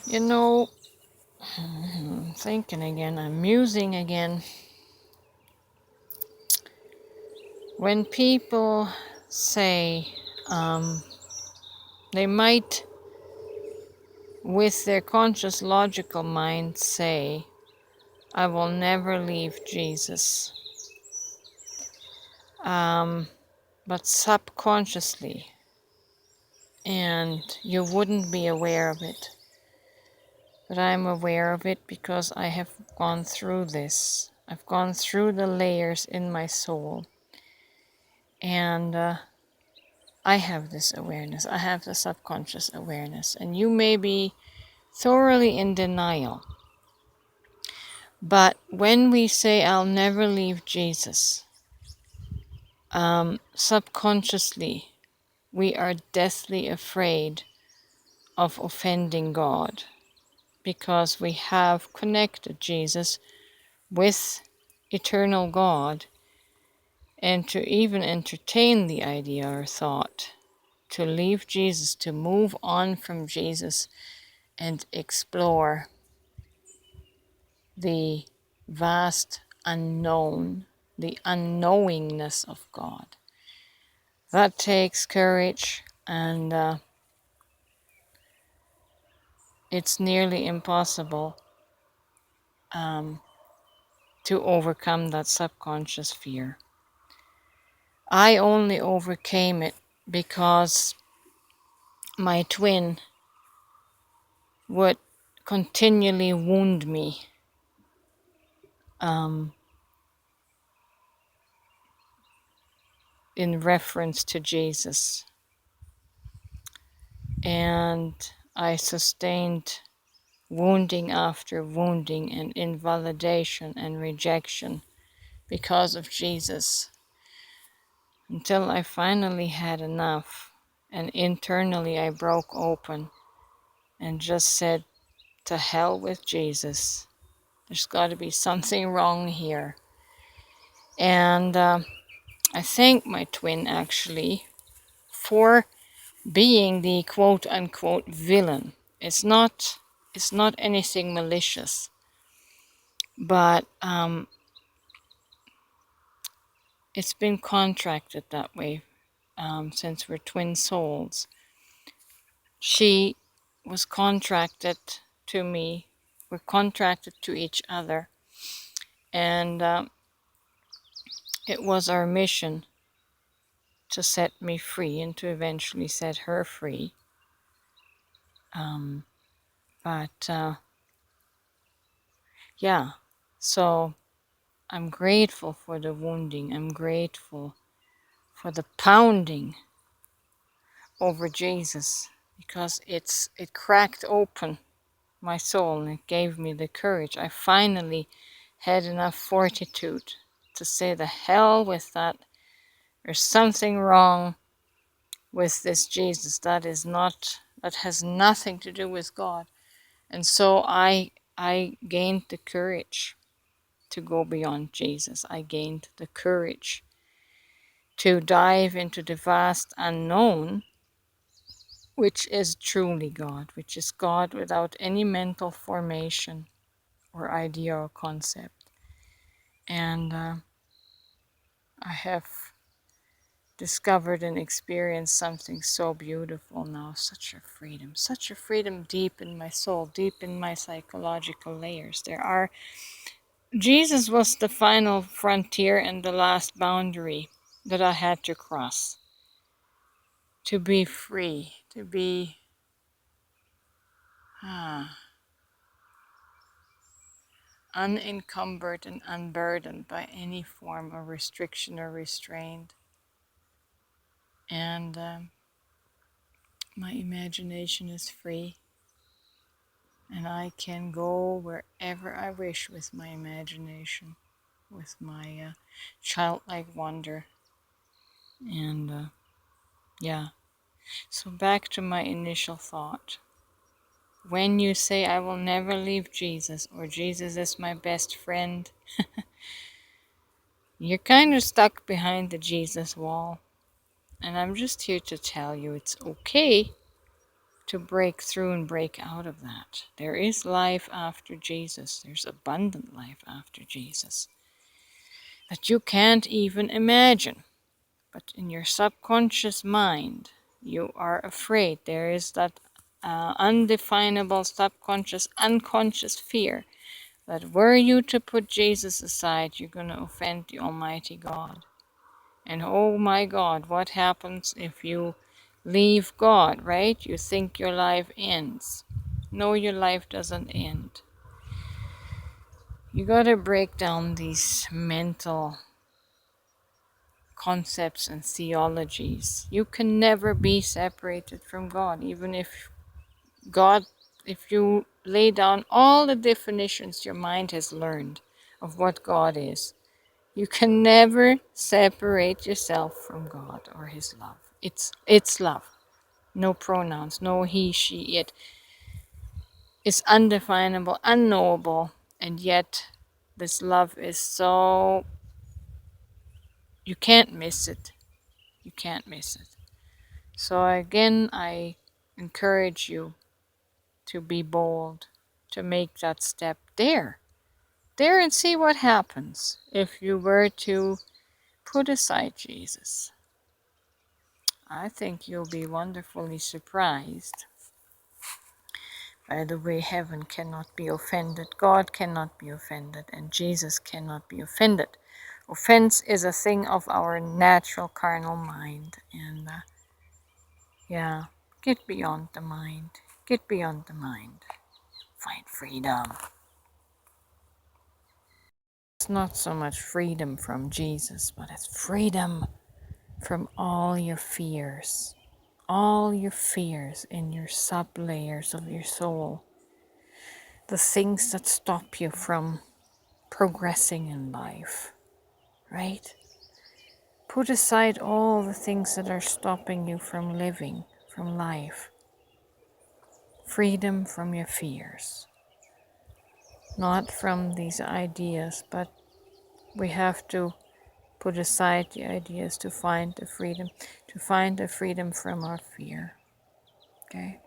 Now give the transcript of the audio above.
You know, thinking again, I'm musing again. When people say they might, with their conscious logical mind, say, I will never leave Jesus. But subconsciously, and you wouldn't be aware of it. But I'm aware of it because I have gone through this. I've gone through the layers in my soul. And I have this awareness. I have the subconscious awareness. And you may be thoroughly in denial. But when we say, I'll never leave Jesus, subconsciously, we are deathly afraid of offending God because we have connected Jesus with eternal God, and to even entertain the idea or thought to leave Jesus, to move on from Jesus and explore the vast unknown, the unknowingness of God. That takes courage, and it's nearly impossible to overcome that subconscious fear. I only overcame it because my twin would continually wound me in reference to Jesus. And I sustained wounding after wounding and invalidation and rejection because of Jesus until I finally had enough. And internally I broke open and just said, to hell with Jesus. There's got to be something wrong here. And I thank my twin actually for being the quote unquote villain. It's not anything malicious, but it's been contracted that way since we're twin souls. She was contracted to me. We're contracted to each other, and it was our mission to set me free and to eventually set her free. But yeah, so I'm grateful for the wounding. I'm grateful for the pounding over Jesus because it cracked open my soul and it gave me the courage. I finally had enough fortitude to say the hell with that. There's something wrong with this Jesus that has nothing to do with God. And so I gained the courage to go beyond Jesus. I gained the courage to dive into the vast unknown, which is truly God, which is God without any mental formation or idea or concept. And I have discovered and experienced something so beautiful now, such a freedom deep in my soul, deep in my psychological layers. Jesus was the final frontier and the last boundary that I had to cross to be free, to be unencumbered and unburdened by any form of restriction or restraint. And my imagination is free, and I can go wherever I wish with my imagination, with my childlike wonder. And yeah, so back to my initial thought. When you say, I will never leave Jesus, or Jesus is my best friend, you're kind of stuck behind the Jesus wall. And I'm just here to tell you it's okay to break through and break out of that. There is life after Jesus. There's abundant life after Jesus that you can't even imagine. But in your subconscious mind, you are afraid. There is that undefinable subconscious, unconscious fear that were you to put Jesus aside, you're going to offend the Almighty God. And oh my God, what happens if you leave God, right? You think your life ends. No, your life doesn't end. You got to break down these mental concepts and theologies. You can never be separated from God, even if you lay down all the definitions your mind has learned of what God is, you can never separate yourself from God or His love. It's love. No pronouns, no he, she, it. It's undefinable, unknowable, and yet this love is so, you can't miss it. You can't miss it. So again, I encourage you to be bold, to make that step there and see what happens if you were to put aside Jesus. I think you'll be wonderfully surprised. By the way, heaven cannot be offended, God cannot be offended, and Jesus cannot be offended. Offense is a thing of our natural carnal mind, and yeah, get beyond the mind. Get beyond the mind. Find freedom. It's not so much freedom from Jesus, but it's freedom from all your fears. All your fears in your sub-layers of your soul. The things that stop you from progressing in life, right? Put aside all the things that are stopping you from living, from life. Freedom from your fears. Not from these ideas, but we have to put aside the ideas to find the freedom from our fear. Okay?